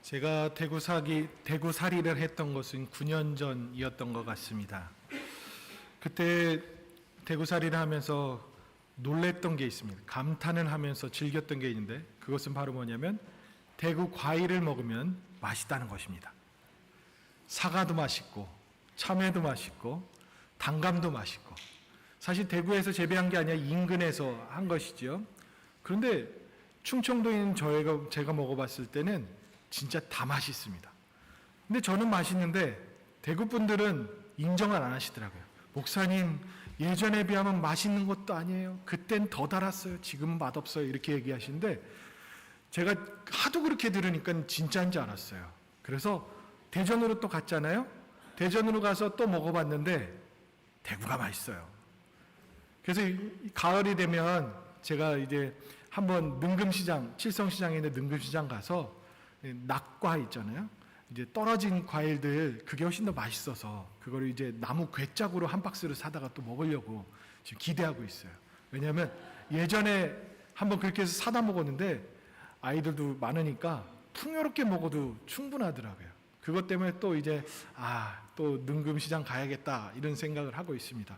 제가 대구살이를 했던 것은 9년 전이었던 것 같습니다. 그때 대구살이를 하면서 놀랬던 게 있습니다. 감탄을 하면서 즐겼던 게 있는데 그것은 바로 뭐냐면 대구 과일을 먹으면 맛있다는 것입니다. 사과도 맛있고 참외도 맛있고 단감도 맛있고, 사실 대구에서 재배한 게 아니라 인근에서 한 것이죠. 그런데 충청도에 있는 제가 먹어봤을 때는 진짜 다 맛있습니다. 근데 저는 맛있는데 대구 분들은 인정을 안 하시더라고요. 목사님, 예전에 비하면 맛있는 것도 아니에요. 그땐 더 달았어요. 지금은 맛없어요. 이렇게 얘기하시는데 제가 하도 그렇게 들으니까 진짜인 줄 알았어요. 그래서 대전으로 또 갔잖아요. 대전으로 가서 또 먹어봤는데 대구가 맛있어요. 그래서 가을이 되면 제가 이제 한번 능금시장, 칠성시장에 있는 능금시장 가서 낙과 있잖아요. 이제 떨어진 과일들, 그게 훨씬 더 맛있어서 그거를 이제 나무 괴짝으로 한 박스를 사다가 또 먹으려고 지금 기대하고 있어요. 왜냐하면 예전에 한번 그렇게 해서 사다 먹었는데 아이들도 많으니까 풍요롭게 먹어도 충분하더라고요. 그것 때문에 또 이제 또 능금시장 가야겠다 이런 생각을 하고 있습니다.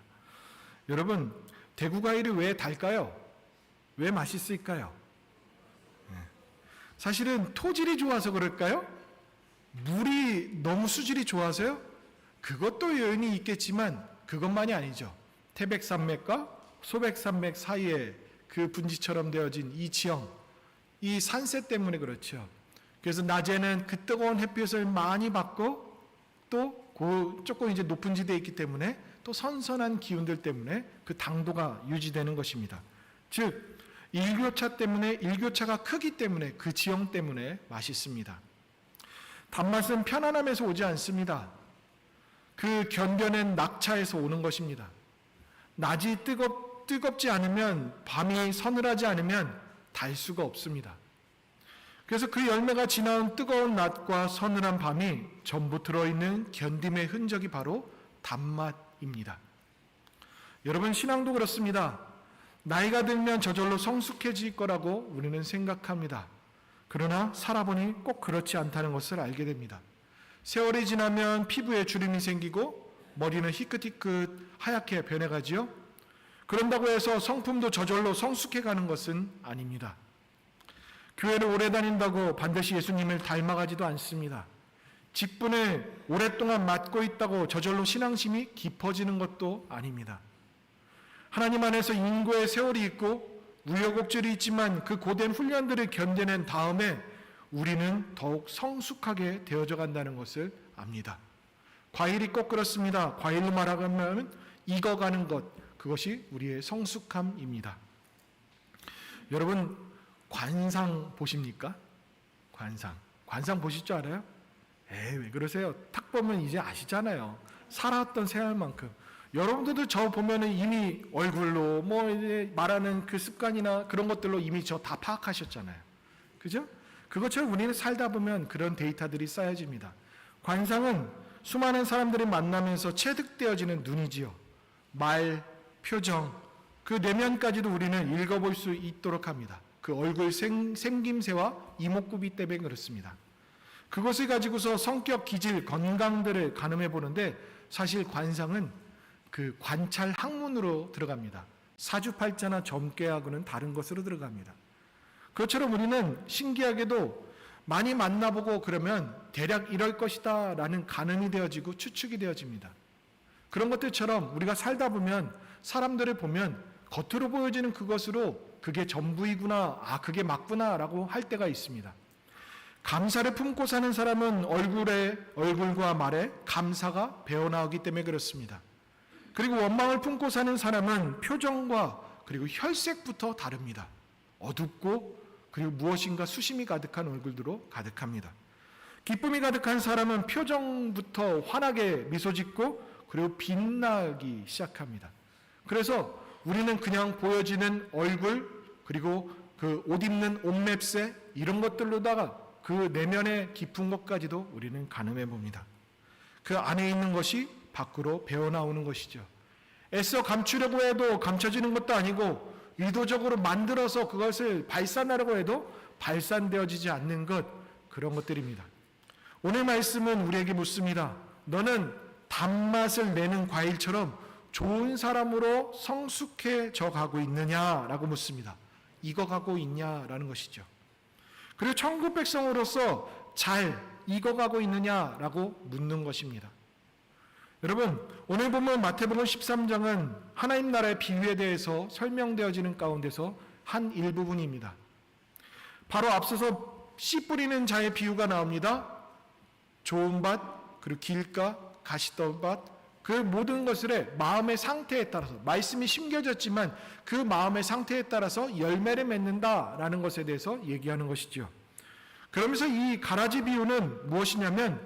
여러분, 대구 과일이 왜 달까요? 왜 맛있을까요? 사실은 토질이 좋아서 그럴까요? 물이 너무 수질이 좋아서요? 그것도 요인이 있겠지만 그것만이 아니죠. 태백산맥과 소백산맥 사이에 그 분지처럼 되어진 이 지형, 이 산세 때문에 그렇죠. 그래서 낮에는 그 뜨거운 햇빛을 많이 받고 또 조금 이제 높은 지대에 있기 때문에 또 선선한 기운들 때문에 그 당도가 유지되는 것입니다. 즉 일교차가 크기 때문에 그 지형 때문에 맛있습니다. 단맛은 편안함에서 오지 않습니다. 그 견뎌낸 낙차에서 오는 것입니다. 낮이 뜨겁지 않으면, 밤이 서늘하지 않으면 달 수가 없습니다. 그래서 그 열매가 지나온 뜨거운 낮과 서늘한 밤이 전부 들어있는 견딤의 흔적이 바로 단맛입니다. 여러분, 신앙도 그렇습니다. 나이가 들면 저절로 성숙해질 거라고 우리는 생각합니다. 그러나 살아보니 꼭 그렇지 않다는 것을 알게 됩니다. 세월이 지나면 피부에 주름이 생기고 머리는 희끗희끗 하얗게 변해가지요. 그런다고 해서 성품도 저절로 성숙해가는 것은 아닙니다. 교회를 오래 다닌다고 반드시 예수님을 닮아가지도 않습니다. 직분을 오랫동안 맡고 있다고 저절로 신앙심이 깊어지는 것도 아닙니다. 하나님 안에서 인고의 세월이 있고 우여곡절이 있지만 그 고된 훈련들을 견뎌낸 다음에 우리는 더욱 성숙하게 되어져 간다는 것을 압니다. 과일이 꼭 그렇습니다. 과일로 말하면 익어가는 것, 그것이 우리의 성숙함입니다. 여러분, 관상 보십니까? 관상 보실 줄 알아요? 왜 그러세요? 탁 보면 이제 아시잖아요. 살아왔던 세월만큼. 여러분들도 저 보면은 이미 얼굴로 이제 말하는 그 습관이나 그런 것들로 이미 저 다 파악하셨잖아요. 그죠? 그것처럼 우리는 살다 보면 그런 데이터들이 쌓여집니다. 관상은 수많은 사람들이 만나면서 체득되어지는 눈이지요. 말, 표정, 그 내면까지도 우리는 읽어볼 수 있도록 합니다. 그 얼굴 생김새와 이목구비 때문에 그렇습니다. 그것을 가지고서 성격, 기질, 건강들을 가늠해 보는데 사실 관상은 그 관찰 학문으로 들어갑니다. 사주팔자나 점괘하고는 다른 것으로 들어갑니다. 그것처럼 우리는 신기하게도 많이 만나보고 그러면 대략 이럴 것이다 라는 가늠이 되어지고 추측이 되어집니다. 그런 것들처럼 우리가 살다 보면 사람들을 보면 겉으로 보여지는 그것으로 그게 전부이구나, 그게 맞구나 라고 할 때가 있습니다. 감사를 품고 사는 사람은 얼굴과 말에 감사가 배어나오기 때문에 그렇습니다. 그리고 원망을 품고 사는 사람은 표정과 그리고 혈색부터 다릅니다. 어둡고 그리고 무엇인가 수심이 가득한 얼굴들로 가득합니다. 기쁨이 가득한 사람은 표정부터 환하게 미소 짓고 그리고 빛나기 시작합니다. 그래서 우리는 그냥 보여지는 얼굴 그리고 그 옷 입는 옷맵새 이런 것들로다가 그 내면의 깊은 것까지도 우리는 가늠해 봅니다. 그 안에 있는 것이 밖으로 배어나오는 것이죠. 애써 감추려고 해도 감춰지는 것도 아니고 의도적으로 만들어서 그것을 발산하려고 해도 발산되어지지 않는 것, 그런 것들입니다. 오늘 말씀은 우리에게 묻습니다. 너는 단맛을 내는 과일처럼 좋은 사람으로 성숙해져 가고 있느냐라고 묻습니다. 익어가고 있냐라는 것이죠. 그리고 천국 백성으로서 잘 익어가고 있느냐라고 묻는 것입니다. 여러분, 오늘 보면 마태복음 13장은 하나님 나라의 비유에 대해서 설명되어지는 가운데서 한 일부분입니다. 바로 앞서서 씨 뿌리는 자의 비유가 나옵니다. 좋은 밭, 그리고 길가, 가시던 밭, 그 모든 것들의 마음의 상태에 따라서, 말씀이 심겨졌지만 그 마음의 상태에 따라서 열매를 맺는다라는 것에 대해서 얘기하는 것이죠. 그러면서 이 가라지 비유는 무엇이냐면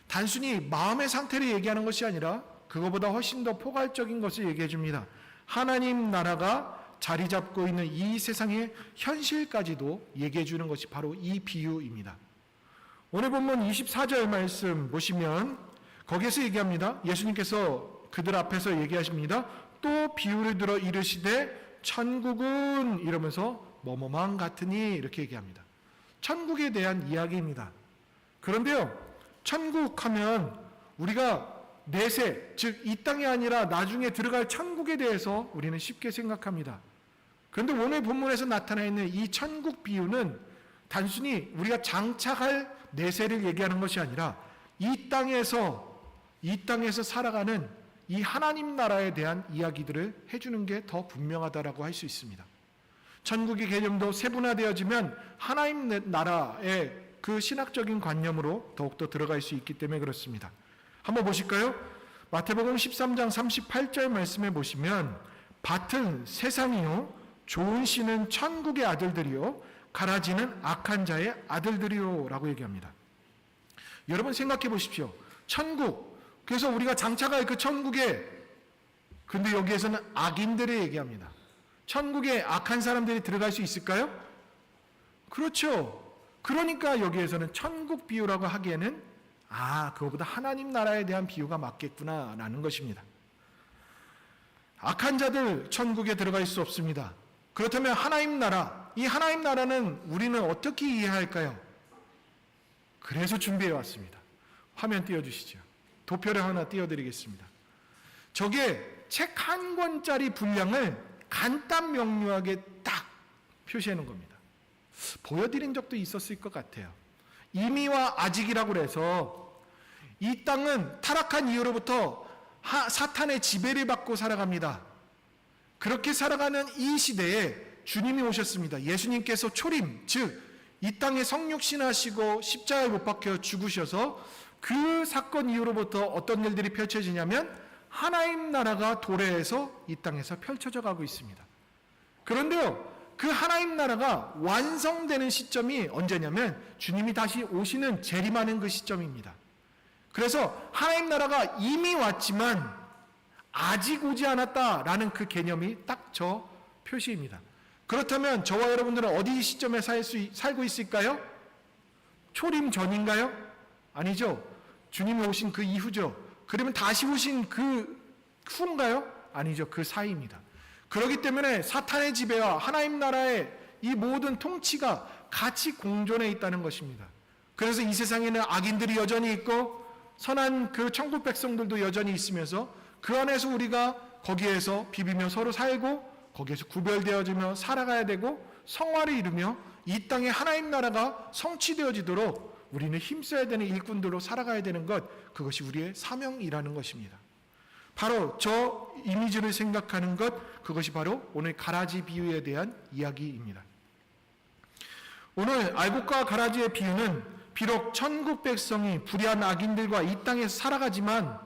단순히 마음의 상태를 얘기하는 것이 아니라 그것보다 훨씬 더 포괄적인 것을 얘기해 줍니다. 하나님 나라가 자리 잡고 있는 이 세상의 현실까지도 얘기해 주는 것이 바로 이 비유입니다. 오늘 본문 24절 말씀 보시면 거기에서 얘기합니다. 예수님께서 그들 앞에서 얘기하십니다. 또 비유를 들어 이르시되 천국은 이러면서 뭐뭐만 같으니 이렇게 얘기합니다. 천국에 대한 이야기입니다. 그런데요, 천국 하면 우리가 내세, 즉 이 땅이 아니라 나중에 들어갈 천국에 대해서 우리는 쉽게 생각합니다. 그런데 오늘 본문에서 나타나 있는 이 천국 비유는 단순히 우리가 장착할 내세를 얘기하는 것이 아니라 이 땅에서 살아가는 이 하나님 나라에 대한 이야기들을 해주는 게 더 분명하다라고 할 수 있습니다. 천국의 개념도 세분화되어지면 하나님 나라의 그 신학적인 관념으로 더욱더 들어갈 수 있기 때문에 그렇습니다. 한번 보실까요? 마태복음 13장 38절 말씀에 보시면 밭은 세상이요 좋은 씨는 천국의 아들들이요 가라지는 악한 자의 아들들이요 라고 얘기합니다. 여러분 생각해 보십시오. 천국, 그래서 우리가 장차갈 그 천국에, 근데 여기에서는 악인들을 얘기합니다. 천국에 악한 사람들이 들어갈 수 있을까요? 그렇죠. 그러니까 여기에서는 천국 비유라고 하기에는 그거보다 하나님 나라에 대한 비유가 맞겠구나라는 것입니다. 악한 자들 천국에 들어갈 수 없습니다. 그렇다면 하나님 나라, 이 하나님 나라는 우리는 어떻게 이해할까요? 그래서 준비해 왔습니다. 화면 띄워주시죠. 도표를 하나 띄워드리겠습니다. 저게 책 한 권짜리 분량을 간단 명료하게 딱 표시해 놓은 겁니다. 보여드린 적도 있었을 것 같아요. 이미와 아직이라고 해서 이 땅은 타락한 이후로부터 사탄의 지배를 받고 살아갑니다. 그렇게 살아가는 이 시대에 주님이 오셨습니다. 예수님께서 초림, 즉 이 땅에 성육신하시고 십자가에 못 박혀 죽으셔서 그 사건 이후로부터 어떤 일들이 펼쳐지냐면 하나님 나라가 도래해서 이 땅에서 펼쳐져 가고 있습니다. 그런데요, 그 하나님 나라가 완성되는 시점이 언제냐면 주님이 다시 오시는 재림하는 그 시점입니다. 그래서 하나님 나라가 이미 왔지만 아직 오지 않았다라는 그 개념이 딱 저 표시입니다. 그렇다면 저와 여러분들은 어디 시점에 살고 있을까요? 초림 전인가요? 아니죠. 주님이 오신 그 이후죠. 그러면 다시 오신 그 후인가요? 아니죠. 그 사이입니다. 그렇기 때문에 사탄의 지배와 하나님 나라의 이 모든 통치가 같이 공존해 있다는 것입니다. 그래서 이 세상에는 악인들이 여전히 있고 선한 그 천국 백성들도 여전히 있으면서 그 안에서 우리가 거기에서 비비며 서로 살고 거기에서 구별되어지며 살아가야 되고 성화를 이루며 이 땅에 하나님 나라가 성취되어지도록 우리는 힘써야 되는 일꾼들로 살아가야 되는 것, 그것이 우리의 사명이라는 것입니다. 바로 저 이미지를 생각하는 것, 그것이 바로 오늘 가라지 비유에 대한 이야기입니다. 오늘 알곡과 가라지의 비유는 비록 천국 백성이 불의한 악인들과 이 땅에서 살아가지만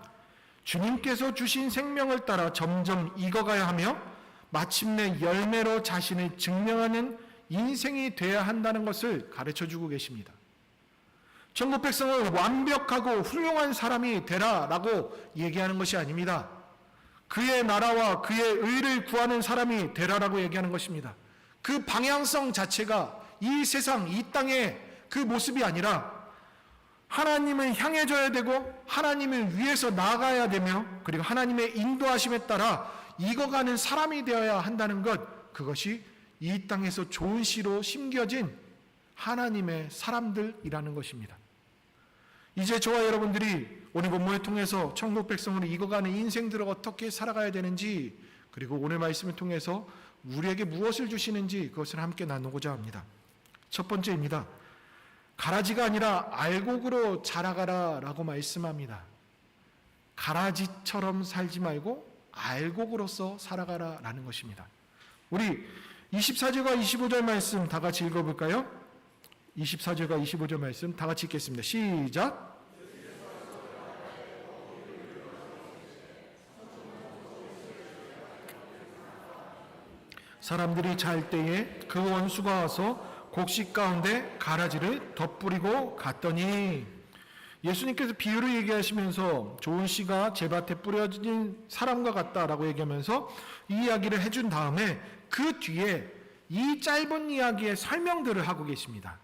주님께서 주신 생명을 따라 점점 익어가야 하며 마침내 열매로 자신을 증명하는 인생이 되어야 한다는 것을 가르쳐주고 계십니다. 천국 백성을 완벽하고 훌륭한 사람이 되라라고 얘기하는 것이 아닙니다. 그의 나라와 그의 의를 구하는 사람이 되라라고 얘기하는 것입니다. 그 방향성 자체가 이 세상, 이 땅의 그 모습이 아니라 하나님을 향해져야 되고 하나님을 위해서 나아가야 되며 그리고 하나님의 인도하심에 따라 익어가는 사람이 되어야 한다는 것, 그것이 이 땅에서 좋은 씨로 심겨진 하나님의 사람들이라는 것입니다. 이제 저와 여러분들이 오늘 본문을 통해서 천국 백성으로 익어가는 인생들을 어떻게 살아가야 되는지, 그리고 오늘 말씀을 통해서 우리에게 무엇을 주시는지 그것을 함께 나누고자 합니다. 첫 번째입니다. 가라지가 아니라 알곡으로 자라가라 라고 말씀합니다. 가라지처럼 살지 말고 알곡으로서 살아가라 라는 것입니다. 우리 24절과 25절 말씀 다 같이 읽어볼까요? 24절과 25절 말씀 다 같이 읽겠습니다. 시작! 사람들이 잘 때에 그 원수가 와서 곡식 가운데 가라지를 덧뿌리고 갔더니, 예수님께서 비유를 얘기하시면서 좋은 씨가 제밭에 뿌려진 사람과 같다라고 얘기하면서 이 이야기를 해준 다음에 그 뒤에 이 짧은 이야기의 설명들을 하고 계십니다.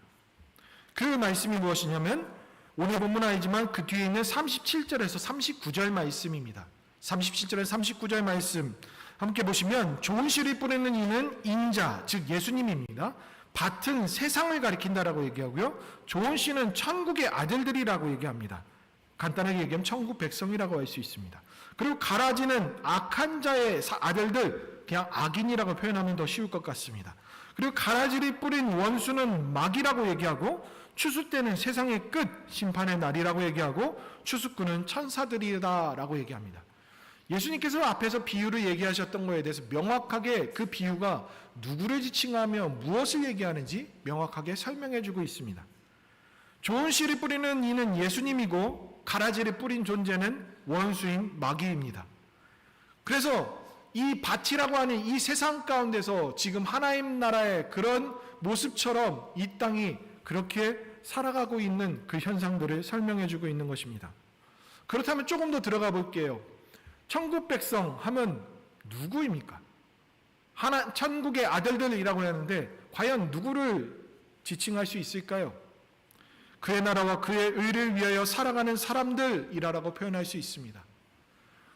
그 말씀이 무엇이냐면 오늘 본문 아니지만 그 뒤에 있는 37절에서 39절 말씀입니다. 37절에서 39절 말씀 함께 보시면, 좋은 씨를 뿌리는 이는 인자, 즉 예수님입니다. 밭은 세상을 가리킨다라고 얘기하고요. 좋은 씨는 천국의 아들들이라고 얘기합니다. 간단하게 얘기하면 천국 백성이라고 할 수 있습니다. 그리고 가라지는 악한 자의 아들들, 그냥 악인이라고 표현하면 더 쉬울 것 같습니다. 그리고 가라지를 뿌린 원수는 마귀라고 얘기하고, 추수 때는 세상의 끝, 심판의 날이라고 얘기하고, 추수꾼은 천사들이다라고 얘기합니다. 예수님께서 앞에서 비유를 얘기하셨던 것에 대해서 명확하게 그 비유가 누구를 지칭하며 무엇을 얘기하는지 명확하게 설명해 주고 있습니다. 좋은 씨를 뿌리는 이는 예수님이고, 가라지를 뿌린 존재는 원수인 마귀입니다. 그래서 이 밭이라고 하는 이 세상 가운데서 지금 하나님 나라의 그런 모습처럼 이 땅이 그렇게 살아가고 있는 그 현상들을 설명해 주고 있는 것입니다. 그렇다면 조금 더 들어가 볼게요. 천국 백성 하면 누구입니까? 천국의 아들들이라고 하는데 과연 누구를 지칭할 수 있을까요? 그의 나라와 그의 의를 위하여 살아가는 사람들이라고 표현할 수 있습니다.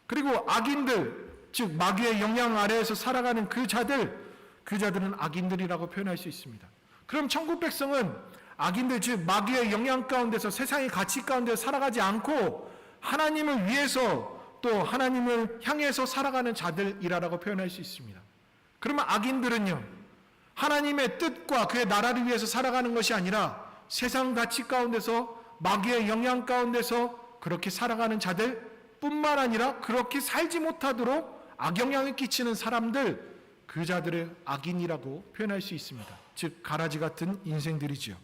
그리고 악인들, 즉 마귀의 영향 아래에서 살아가는 그 자들은 악인들이라고 표현할 수 있습니다. 그럼 천국 백성은 악인들, 즉 마귀의 영향 가운데서 세상의 가치 가운데 살아가지 않고 하나님을 위해서 또 하나님을 향해서 살아가는 자들이라고 표현할 수 있습니다. 그러면 악인들은요, 하나님의 뜻과 그의 나라를 위해서 살아가는 것이 아니라 세상 가치 가운데서 마귀의 영향 가운데서 그렇게 살아가는 자들 뿐만 아니라 그렇게 살지 못하도록 악영향을 끼치는 사람들, 그 자들을 악인이라고 표현할 수 있습니다. 즉 가라지 같은 인생들이지요.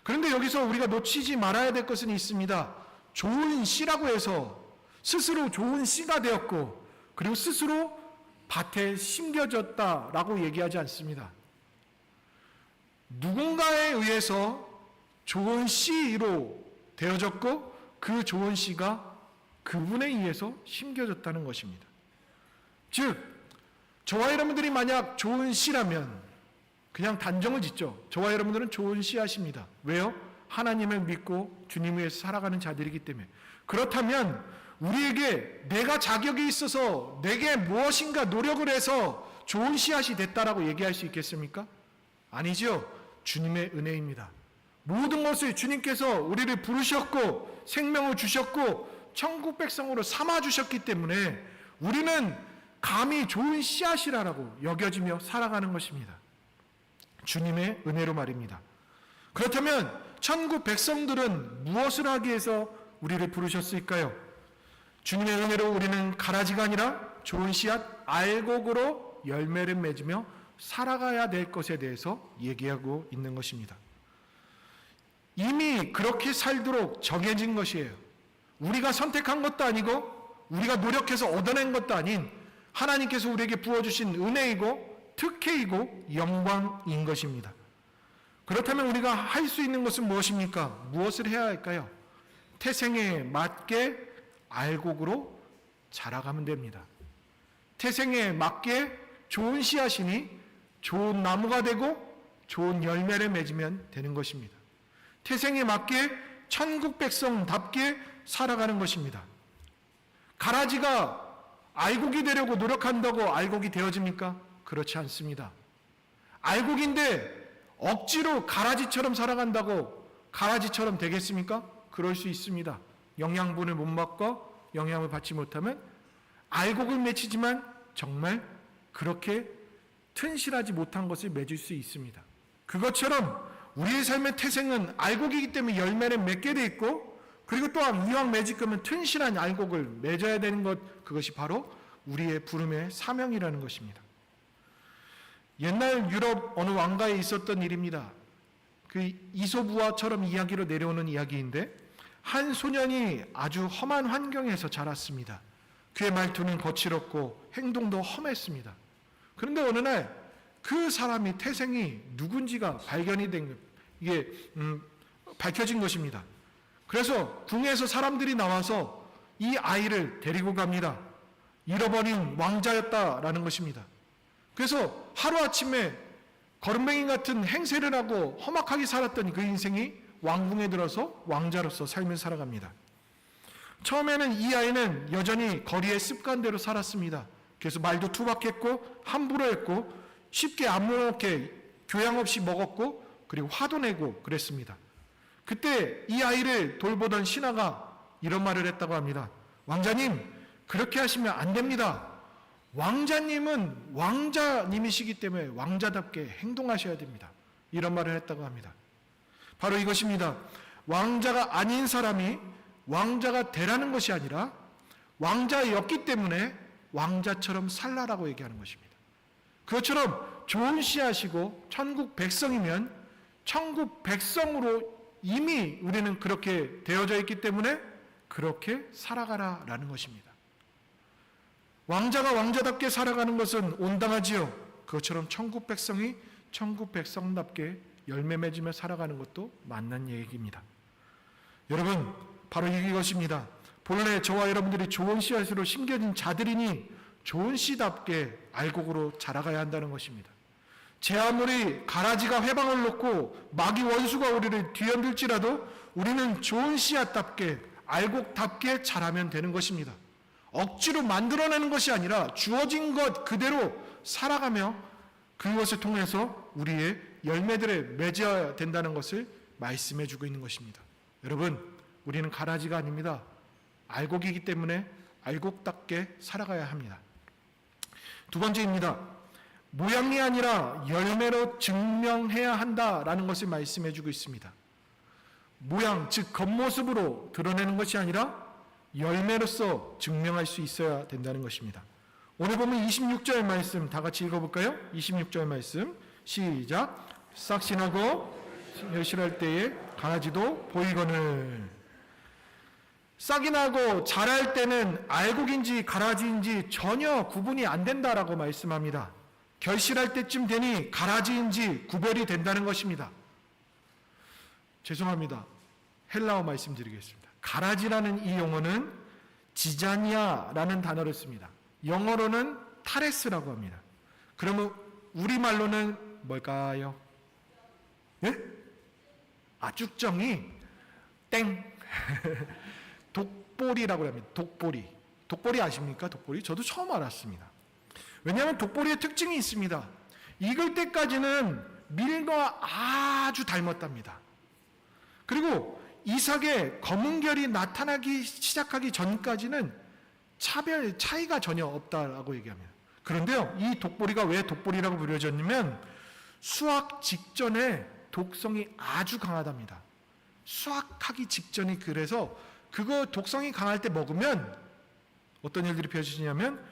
그런데 여기서 우리가 놓치지 말아야 될 것은 있습니다. 좋은 씨라고 해서 스스로 좋은 씨가 되었고 그리고 스스로 밭에 심겨졌다라고 얘기하지 않습니다. 누군가에 의해서 좋은 씨로 되어졌고 그 좋은 씨가 그분에 의해서 심겨졌다는 것입니다. 즉 저와 여러분들이 만약 좋은 씨라면 그냥 단정을 짓죠. 저와 여러분들은 좋은 씨앗입니다. 왜요? 하나님을 믿고 주님을 위해서 살아가는 자들이기 때문에. 그렇다면 우리에게 내가 자격이 있어서 내게 무엇인가 노력을 해서 좋은 씨앗이 됐다라고 얘기할 수 있겠습니까? 아니죠. 주님의 은혜입니다. 모든 것을 주님께서 우리를 부르셨고 생명을 주셨고 천국 백성으로 삼아주셨기 때문에 우리는 감히 좋은 씨앗이라고 여겨지며 살아가는 것입니다. 주님의 은혜로 말입니다. 그렇다면 천국 백성들은 무엇을 하기 위해서 우리를 부르셨을까요? 주님의 은혜로 우리는 가라지가 아니라 좋은 씨앗, 알곡으로 열매를 맺으며 살아가야 될 것에 대해서 얘기하고 있는 것입니다. 이미 그렇게 살도록 정해진 것이에요. 우리가 선택한 것도 아니고 우리가 노력해서 얻어낸 것도 아닌 하나님께서 우리에게 부어주신 은혜이고 특혜이고 영광인 것입니다. 그렇다면 우리가 할 수 있는 것은 무엇입니까? 무엇을 해야 할까요? 태생에 맞게 알곡으로 자라가면 됩니다. 태생에 맞게 좋은 씨앗이니 좋은 나무가 되고 좋은 열매를 맺으면 되는 것입니다. 태생에 맞게 천국 백성답게 살아가는 것입니다. 가라지가 알곡이 되려고 노력한다고 알곡이 되어집니까? 그렇지 않습니다. 알곡인데 억지로 가라지처럼 살아간다고 가라지처럼 되겠습니까? 그럴 수 있습니다. 영양분을 못 먹고 영양을 받지 못하면 알곡을 맺히지만 정말 그렇게 튼실하지 못한 것을 맺을 수 있습니다. 그것처럼 우리의 삶의 태생은 알곡이기 때문에 열매를 맺게 돼 있고, 그리고 또한 이왕 맺을 거면 튼실한 알곡을 맺어야 되는 것, 그것이 바로 우리의 부름의 사명이라는 것입니다. 옛날 유럽 어느 왕가에 있었던 일입니다. 그 이솝우화처럼 이야기로 내려오는 이야기인데, 한 소년이 아주 험한 환경에서 자랐습니다. 그의 말투는 거칠었고 행동도 험했습니다. 그런데 어느 날 그 사람이 태생이 누군지가 밝혀진 것입니다. 그래서 궁에서 사람들이 나와서 이 아이를 데리고 갑니다. 잃어버린 왕자였다라는 것입니다. 그래서 하루아침에 거름뱅이 같은 행세를 하고 험악하게 살았던 그 인생이 왕궁에 들어서 왕자로서 삶을 살아갑니다. 처음에는 이 아이는 여전히 거리의 습관대로 살았습니다. 그래서 말도 투박했고 함부로 했고 쉽게 아무렇게 교양 없이 먹었고 그리고 화도 내고 그랬습니다. 그때 이 아이를 돌보던 신하가 이런 말을 했다고 합니다. 왕자님, 그렇게 하시면 안 됩니다. 왕자님은 왕자님이시기 때문에 왕자답게 행동하셔야 됩니다. 이런 말을 했다고 합니다. 바로 이것입니다. 왕자가 아닌 사람이 왕자가 되라는 것이 아니라 왕자였기 때문에 왕자처럼 살라라고 얘기하는 것입니다. 그것처럼 좋은 씨앗이고 천국 백성이면 천국 백성으로 이미 우리는 그렇게 되어져 있기 때문에 그렇게 살아가라라는 것입니다. 왕자가 왕자답게 살아가는 것은 온당하지요. 그것처럼 천국 백성이 천국 백성답게 열매 맺으며 살아가는 것도 맞는 얘기입니다. 여러분, 바로 이것입니다. 본래 저와 여러분들이 좋은 씨앗으로 심겨진 자들이니 좋은 씨답게 알곡으로 자라가야 한다는 것입니다. 제 아무리 가라지가 회방을 놓고 마귀 원수가 우리를 뒤흔들지라도 우리는 좋은 씨앗답게 알곡답게 자라면 되는 것입니다. 억지로 만들어내는 것이 아니라 주어진 것 그대로 살아가며 그것을 통해서 우리의 열매들을 맺어야 된다는 것을 말씀해 주고 있는 것입니다. 여러분, 우리는 가라지가 아닙니다. 알곡이기 때문에 알곡답게 살아가야 합니다. 두 번째입니다. 모양이 아니라 열매로 증명해야 한다라는 것을 말씀해 주고 있습니다. 모양, 즉 겉모습으로 드러내는 것이 아니라 열매로서 증명할 수 있어야 된다는 것입니다. 오늘 보면 26절 말씀 다 같이 읽어볼까요? 26절 말씀 시작. 싹신하고 열실할 때에 가라지도 보이거늘. 싹이 나고 자랄 때는 알곡인지 가라지인지 전혀 구분이 안 된다라고 말씀합니다. 결실할 때쯤 되니 가라지인지 구별이 된다는 것입니다. 죄송합니다. 헬라어 말씀드리겠습니다. 가라지라는 이 용어는 지자니아라는 단어를 씁니다. 영어로는 타레스라고 합니다. 그러면 우리말로는 뭘까요? 예? 쭉정이 땡. 독보리라고 합니다. 독보리. 독보리 아십니까? 독보리? 저도 처음 알았습니다. 왜냐하면 독보리의 특징이 있습니다. 익을 때까지는 밀과 아주 닮았답니다. 그리고 이삭의 검은 결이 나타나기 시작하기 전까지는 차이가 전혀 없다라고 얘기합니다. 그런데요, 이 독보리가 왜 독보리라고 부르졌냐면 수확 직전에 독성이 아주 강하답니다. 수확하기 직전이 그래서 그거 독성이 강할 때 먹으면 어떤 일들이 펼쳐지냐면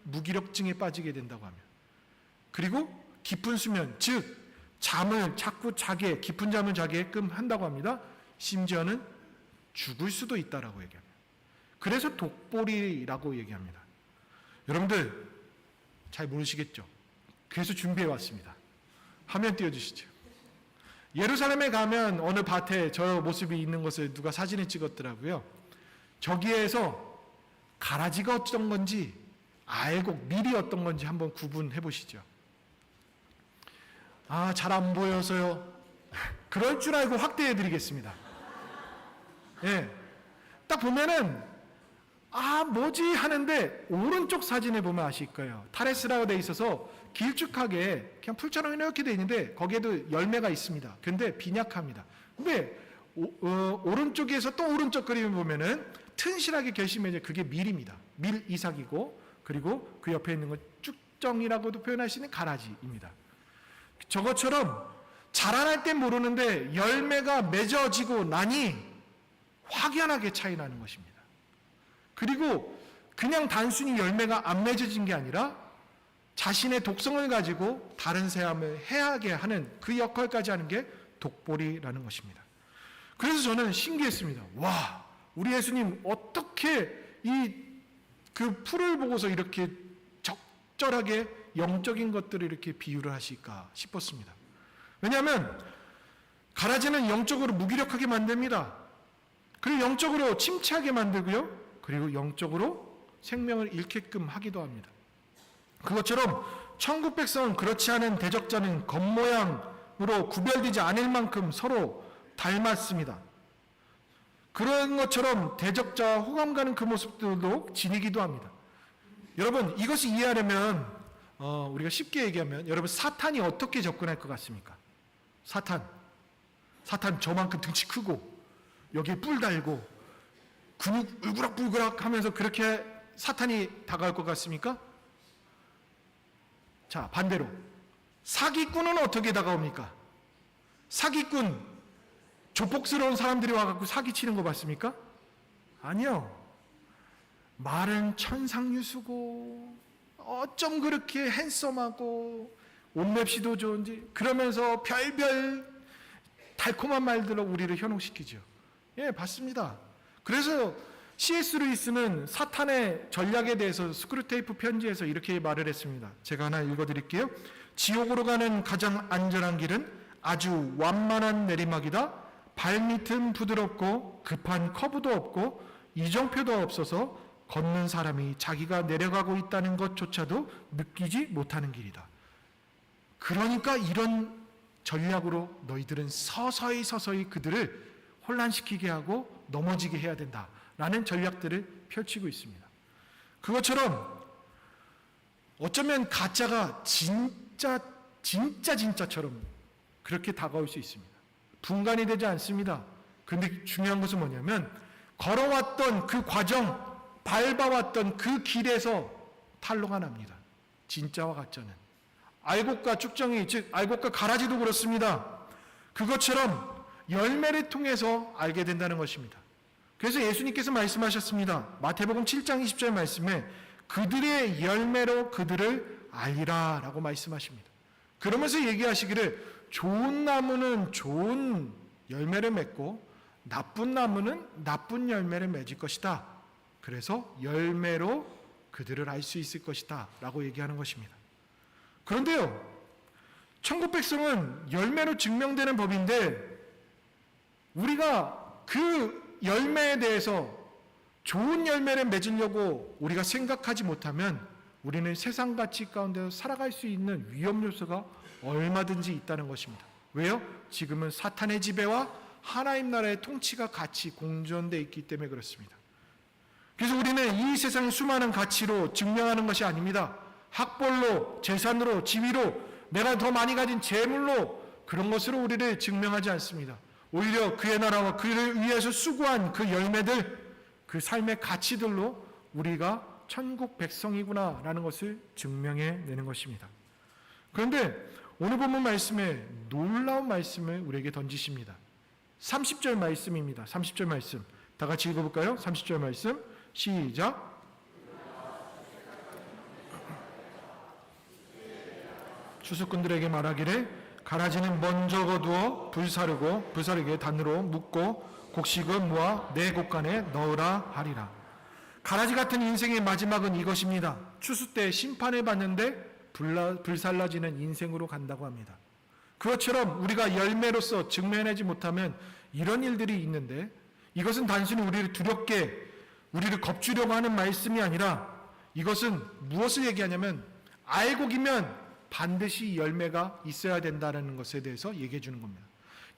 무기력증에 빠지게 된다고 합니다. 그리고 깊은 수면, 즉 잠을 자꾸 자게, 깊은 잠을 자게끔 한다고 합니다. 심지어는 죽을 수도 있다라고 얘기합니다. 그래서 독보리라고 얘기합니다. 여러분들 잘 모르시겠죠? 그래서 준비해 왔습니다. 화면 띄워주시죠. 예루살렘에 가면 어느 밭에 저 모습이 있는 것을 누가 사진을 찍었더라고요. 저기에서 가라지가 어떤 건지 알곡, 밀이 어떤 건지 한번 구분해 보시죠. 잘 안 보여서요. 그럴 줄 알고 확대해 드리겠습니다. 예. 딱 보면은 뭐지 하는데 오른쪽 사진에 보면 아실 거예요. 타레스라고 돼 있어서 길쭉하게 그냥 풀처럼 이렇게 돼 있는데 거기에도 열매가 있습니다. 근데 빈약합니다. 근데 오른쪽에서 또 오른쪽 그림을 보면은 튼실하게 결심해져 그게 밀입니다. 밀 이삭이고 그리고 그 옆에 있는 건 쭉정이라고도 표현할 수 있는 가라지입니다. 저것처럼 자라날 때 모르는데 열매가 맺어지고 나니 확연하게 차이 나는 것입니다. 그리고 그냥 단순히 열매가 안 맺어진 게 아니라 자신의 독성을 가지고 다른 사람을 해하게 하는 그 역할까지 하는 게 독보리라는 것입니다. 그래서 저는 신기했습니다. 와, 우리 예수님 어떻게 그 풀을 보고서 이렇게 적절하게 영적인 것들을 이렇게 비유를 하실까 싶었습니다. 왜냐하면 가라지는 영적으로 무기력하게 만듭니다. 그리고 영적으로 침체하게 만들고요. 그리고 영적으로 생명을 잃게끔 하기도 합니다. 그것처럼 천국 백성은 그렇지 않은 대적자는 겉모양으로 구별되지 않을 만큼 서로 닮았습니다. 그런 것처럼 대적자와 호감 가는 그 모습들도 지니기도 합니다. 여러분, 이것을 이해하려면 우리가 쉽게 얘기하면 여러분 사탄이 어떻게 접근할 것 같습니까? 사탄 저만큼 등치 크고 여기에 뿔 달고 근육 울그락불그락 하면서 그렇게 사탄이 다가올 것 같습니까? 자, 반대로 사기꾼은 어떻게 다가옵니까? 사기꾼 조폭스러운 사람들이 와갖고 사기치는 거 봤습니까? 아니요. 말은 천상유수고 어쩜 그렇게 핸섬하고 옷맵시도 좋은지 그러면서 별별 달콤한 말들로 우리를 현혹시키죠. 예, 봤습니다. 그래서 C.S. 루이스는 사탄의 전략에 대해서 스크루테이프 편지에서 이렇게 말을 했습니다. 제가 하나 읽어드릴게요. 지옥으로 가는 가장 안전한 길은 아주 완만한 내리막이다. 발밑은 부드럽고 급한 커브도 없고 이정표도 없어서 걷는 사람이 자기가 내려가고 있다는 것조차도 느끼지 못하는 길이다. 그러니까 이런 전략으로 너희들은 서서히 그들을 혼란시키게 하고 넘어지게 해야 된다라는 전략들을 펼치고 있습니다. 그것처럼 어쩌면 가짜가 진짜처럼 그렇게 다가올 수 있습니다. 분간이 되지 않습니다. 그런데 중요한 것은 뭐냐면 걸어왔던 그 과정, 밟아왔던 그 길에서 탄로가 납니다. 진짜와 가짜는. 알곡과 쭉정이, 즉 알곡과 가라지도 그렇습니다. 그것처럼 열매를 통해서 알게 된다는 것입니다. 그래서 예수님께서 말씀하셨습니다. 마태복음 7장 20절 말씀에 그들의 열매로 그들을 알리라 라고 말씀하십니다. 그러면서 얘기하시기를 좋은 나무는 좋은 열매를 맺고 나쁜 나무는 나쁜 열매를 맺을 것이다. 그래서 열매로 그들을 알 수 있을 것이다 라고 얘기하는 것입니다. 그런데요, 천국 백성은 열매로 증명되는 법인데 우리가 그 열매에 대해서 좋은 열매를 맺으려고 우리가 생각하지 못하면 우리는 세상 가치 가운데서 살아갈 수 있는 위험 요소가 얼마든지 있다는 것입니다. 왜요? 지금은 사탄의 지배와 하나님 나라의 통치가 같이 공존되어 있기 때문에 그렇습니다. 그래서 우리는 이 세상의 수많은 가치로 증명하는 것이 아닙니다. 학벌로, 재산으로, 지위로, 내가 더 많이 가진 재물로 그런 것으로 우리를 증명하지 않습니다. 오히려 그의 나라와 그를 위해서 수고한 그 열매들, 그 삶의 가치들로 우리가 천국 백성이구나 라는 것을 증명해내는 것입니다. 그런데 오늘 본문 말씀에 놀라운 말씀을 우리에게 던지십니다. 30절 말씀입니다. 30절 말씀. 다 같이 읽어볼까요? 30절 말씀. 시작. 추수꾼들에게 말하기를 가라지는 먼저 거두어 불사르고 불사르게 단으로 묶고 곡식을 모아 내 곡간에 넣으라 하리라. 가라지 같은 인생의 마지막은 이것입니다. 추수 때 심판을 받는데 불살라지는 인생으로 간다고 합니다. 그것처럼 우리가 열매로서 증명하지 못하면 이런 일들이 있는데 이것은 단순히 우리를 두렵게 우리를 겁주려고 하는 말씀이 아니라 이것은 무엇을 얘기하냐면 알곡이면 반드시 열매가 있어야 된다는 것에 대해서 얘기해 주는 겁니다.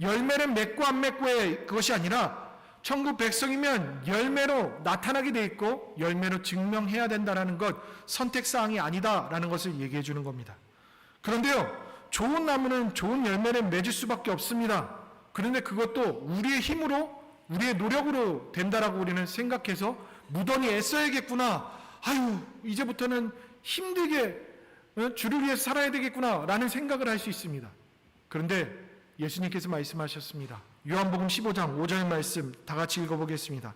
열매는 맺고 안 맺고의 그것이 아니라 천국 백성이면 열매로 나타나게 돼 있고 열매로 증명해야 된다는 것, 선택사항이 아니다라는 것을 얘기해 주는 겁니다. 그런데요, 좋은 나무는 좋은 열매를 맺을 수밖에 없습니다. 그런데 그것도 우리의 힘으로, 우리의 노력으로 된다라고 우리는 생각해서 무던히 애써야겠구나. 아유, 이제부터는 힘들게 주를 위해서 살아야 되겠구나 라는 생각을 할 수 있습니다. 그런데 예수님께서 말씀하셨습니다. 요한복음 15장 5절 말씀 다 같이 읽어보겠습니다.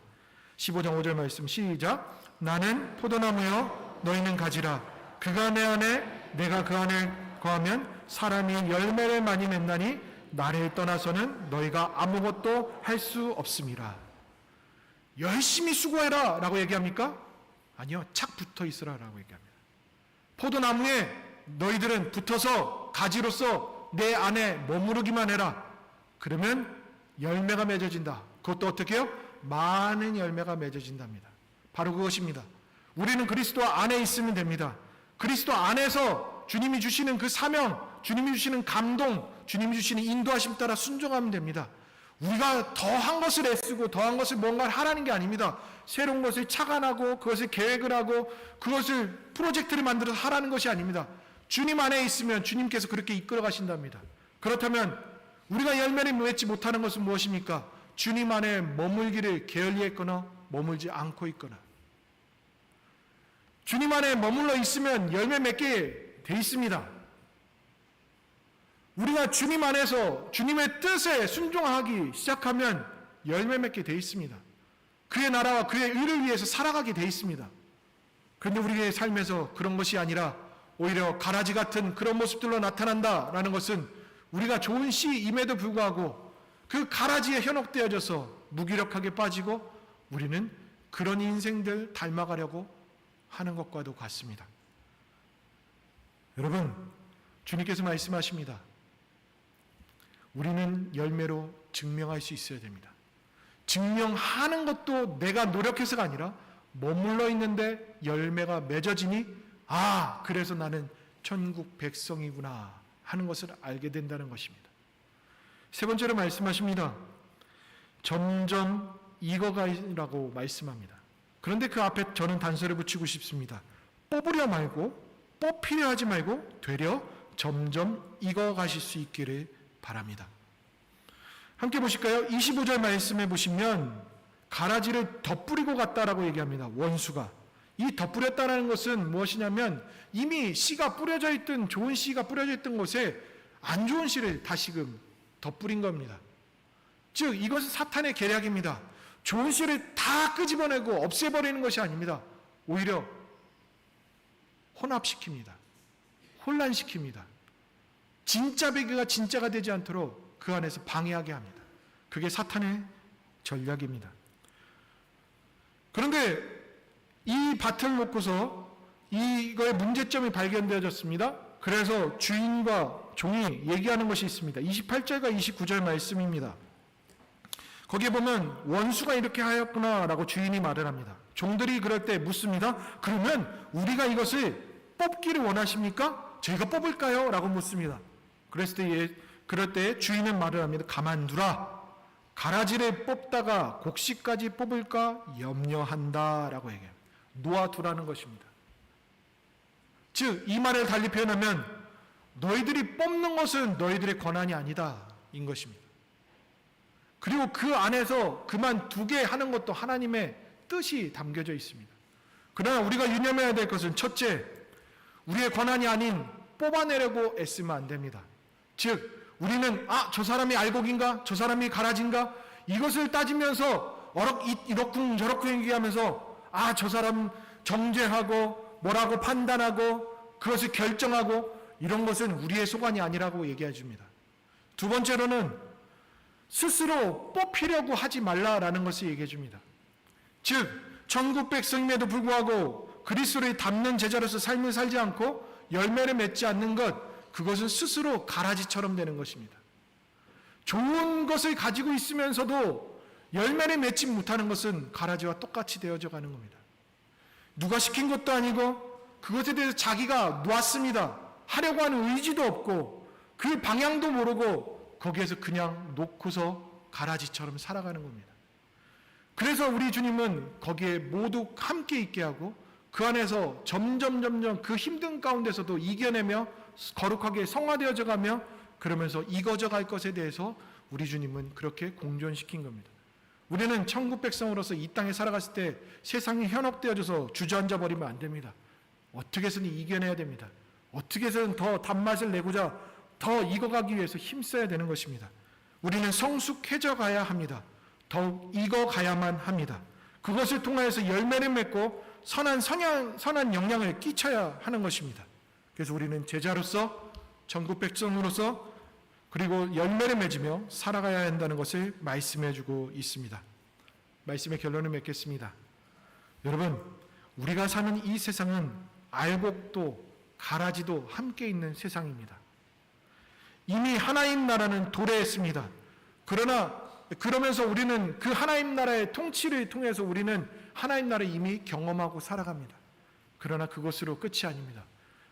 15장 5절 말씀 시작. 나는 포도나무여 너희는 가지라. 그가 내 안에 내가 그 안에 거하면 사람이 열매를 많이 맺나니 나를 떠나서는 너희가 아무것도 할 수 없음이라. 열심히 수고해라 라고 얘기합니까? 아니요, 착 붙어 있으라 라고 얘기합니다. 포도나무에 너희들은 붙어서 가지로서 내 안에 머무르기만 해라. 그러면 열매가 맺어진다. 그것도 어떻게 해요? 많은 열매가 맺어진답니다. 바로 그것입니다. 우리는 그리스도 안에 있으면 됩니다. 그리스도 안에서 주님이 주시는 그 사명, 주님이 주시는 감동, 주님이 주시는 인도하심 따라 순종하면 됩니다. 우리가 더한 것을 애쓰고 더한 것을 뭔가를 하라는 게 아닙니다. 새로운 것을 착안하고 그것을 계획을 하고 그것을 프로젝트를 만들어서 하라는 것이 아닙니다. 주님 안에 있으면 주님께서 그렇게 이끌어 가신답니다. 그렇다면 우리가 열매를 맺지 못하는 것은 무엇입니까? 주님 안에 머물기를 게을리했거나 머물지 않고 있거나. 주님 안에 머물러 있으면 열매 맺게 돼 있습니다. 우리가 주님 안에서 주님의 뜻에 순종하기 시작하면 열매 맺게 돼 있습니다. 그의 나라와 그의 의를 위해서 살아가게 돼 있습니다. 그런데 우리의 삶에서 그런 것이 아니라 오히려 가라지 같은 그런 모습들로 나타난다라는 것은 우리가 좋은 씨임에도 불구하고 그 가라지에 현혹되어져서 무기력하게 빠지고 우리는 그런 인생들 닮아가려고 하는 것과도 같습니다. 여러분, 주님께서 말씀하십니다. 우리는 열매로 증명할 수 있어야 됩니다. 증명하는 것도 내가 노력해서가 아니라 머물러 있는데 열매가 맺어지니 그래서 나는 천국 백성이구나 하는 것을 알게 된다는 것입니다. 세 번째로 말씀하십니다. 점점 익어가라고 말씀합니다. 그런데 그 앞에 저는 단서를 붙이고 싶습니다. 뽑으려 말고 뽑히려 하지 말고 되려 점점 익어가실 수 있기를 바랍니다. 함께 보실까요? 25절 말씀에 보시면 가라지를 덧뿌리고 갔다라고 얘기합니다. 원수가. 이 덧뿌렸다는 것은 무엇이냐면 이미 씨가 뿌려져 있던 좋은 씨가 뿌려져 있던 곳에 안 좋은 씨를 다시금 덧뿌린 겁니다. 즉 이것은 사탄의 계략입니다. 좋은 씨를 다 끄집어내고 없애버리는 것이 아닙니다. 오히려 혼합시킵니다. 혼란시킵니다. 진짜 베개가 진짜가 되지 않도록 그 안에서 방해하게 합니다. 그게 사탄의 전략입니다. 그런데 이 밭을 놓고서 이거의 문제점이 발견되어졌습니다. 그래서 주인과 종이 얘기하는 것이 있습니다. 28절과 29절 말씀입니다. 거기에 보면 원수가 이렇게 하였구나라고 주인이 말을 합니다. 종들이 그럴 때 묻습니다. 그러면 우리가 이것을 뽑기를 원하십니까? 저희가 뽑을까요? 라고 묻습니다. 그럴 때 주인은 말을 합니다. 가만두라. 가라지를 뽑다가 곡식까지 뽑을까 염려한다라고 얘기해요. 놓아두라는 것입니다. 즉 이 말을 달리 표현하면 너희들이 뽑는 것은 너희들의 권한이 아니다 인 것입니다. 그리고 그 안에서 그만두게 하는 것도 하나님의 뜻이 담겨져 있습니다. 그러나 우리가 유념해야 될 것은 첫째, 우리의 권한이 아닌 뽑아내려고 애쓰면 안 됩니다. 즉 우리는 저 사람이 알곡인가? 저 사람이 가라지인가? 이것을 따지면서 이렇쿵 저렇쿵 얘기하면서 저 사람 정죄하고 뭐라고 판단하고 그것을 결정하고 이런 것은 우리의 소관이 아니라고 얘기해 줍니다. 두 번째로는 스스로 뽑히려고 하지 말라라는 것을 얘기해 줍니다. 즉 천국 백성임에도 불구하고 그리스도를 닮는 제자로서 삶을 살지 않고 열매를 맺지 않는 것, 그것은 스스로 가라지처럼 되는 것입니다. 좋은 것을 가지고 있으면서도 열매를 맺지 못하는 것은 가라지와 똑같이 되어져 가는 겁니다. 누가 시킨 것도 아니고 그것에 대해서 자기가 놓았습니다. 하려고 하는 의지도 없고 그 방향도 모르고 거기에서 그냥 놓고서 가라지처럼 살아가는 겁니다. 그래서 우리 주님은 거기에 모두 함께 있게 하고 그 안에서 점점 그 힘든 가운데서도 이겨내며 거룩하게 성화되어져 가며 그러면서 익어져 갈 것에 대해서 우리 주님은 그렇게 공존시킨 겁니다. 우리는 천국 백성으로서 이 땅에 살아갔을 때 세상이 현혹되어져서 주저앉아 버리면 안 됩니다. 어떻게 해서든 이겨내야 됩니다. 어떻게 해서든 더 단맛을 내고자 더 익어가기 위해서 힘써야 되는 것입니다. 우리는 성숙해져 가야 합니다. 더욱 익어가야만 합니다. 그것을 통하여서 열매를 맺고 선한 영향을 끼쳐야 하는 것입니다. 그래서 우리는 제자로서 전국 백성으로서 그리고 열매를 맺으며 살아가야 한다는 것을 말씀해 주고 있습니다. 말씀의 결론을 맺겠습니다. 여러분, 우리가 사는 이 세상은 알곡도 가라지도 함께 있는 세상입니다. 이미 하나님 나라는 도래했습니다. 그러면서 우리는 그 하나님 나라의 통치를 통해서 우리는 하나님 나라를 이미 경험하고 살아갑니다. 그러나 그것으로 끝이 아닙니다.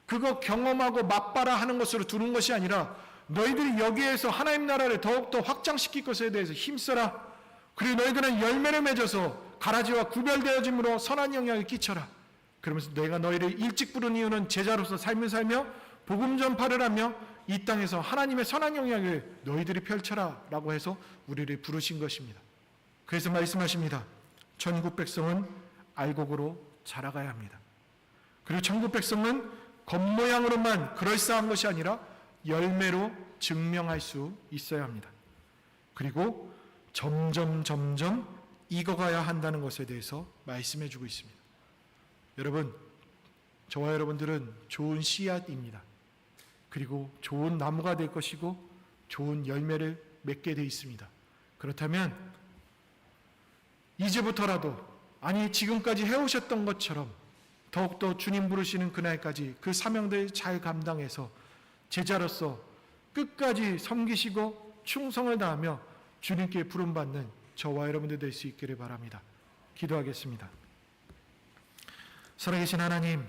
그거 경험하고 맛봐라 하는 것으로 두는 것이 아니라 너희들이 여기에서 하나님 나라를 더욱더 확장시킬 것에 대해서 힘써라. 그리고 너희들은 열매를 맺어서 가라지와 구별되어짐으로 선한 영향을 끼쳐라. 그러면서 내가 너희를 일찍 부른 이유는 제자로서 삶을 살며 복음 전파를 하며 이 땅에서 하나님의 선한 영향을 너희들이 펼쳐라 라고 해서 우리를 부르신 것입니다. 그래서 말씀하십니다. 천국 백성은 알곡으로 자라가야 합니다. 그리고 천국 백성은 겉모양으로만 그럴싸한 것이 아니라 열매로 증명할 수 있어야 합니다. 그리고 점점 익어가야 한다는 것에 대해서 말씀해 주고 있습니다. 여러분, 저와 여러분들은 좋은 씨앗입니다. 그리고 좋은 나무가 될 것이고 좋은 열매를 맺게 되어 있습니다. 그렇다면 이제부터라도, 아니 지금까지 해오셨던 것처럼 더욱더 주님 부르시는 그날까지 그 사명들 잘 감당해서 제자로서 끝까지 섬기시고 충성을 다하며 주님께 부름받는 저와 여러분들 될 수 있기를 바랍니다. 기도하겠습니다. 살아계신 하나님,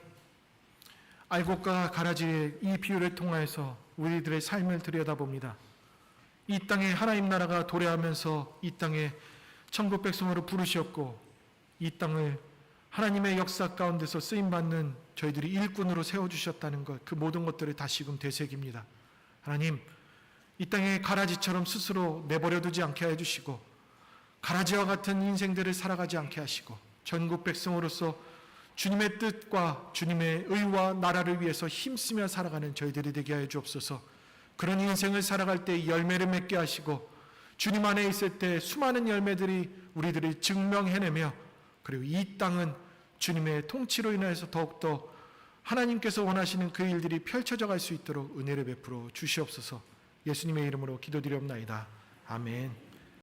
알곡과 가라지의 이 비유를 통하여서 우리들의 삶을 들여다봅니다. 이 땅에 하나님 나라가 도래하면서 이 땅에 천국 백성으로 부르셨고 이 땅을 하나님의 역사 가운데서 쓰임받는 저희들이 일꾼으로 세워주셨다는 것, 그 모든 것들을 다시금 되새깁니다. 하나님, 이 땅에 가라지처럼 스스로 내버려두지 않게 해주시고 가라지와 같은 인생들을 살아가지 않게 하시고 전국 백성으로서 주님의 뜻과 주님의 의와 나라를 위해서 힘쓰며 살아가는 저희들이 되게 하여 주옵소서. 그런 인생을 살아갈 때 열매를 맺게 하시고 주님 안에 있을 때 수많은 열매들이 우리들이 증명해내며 그리고 이 땅은 주님의 통치로 인해서 더욱더 하나님께서 원하시는 그 일들이 펼쳐져 갈 수 있도록 은혜를 베풀어 주시옵소서. 예수님의 이름으로 기도드리옵나이다. 아멘.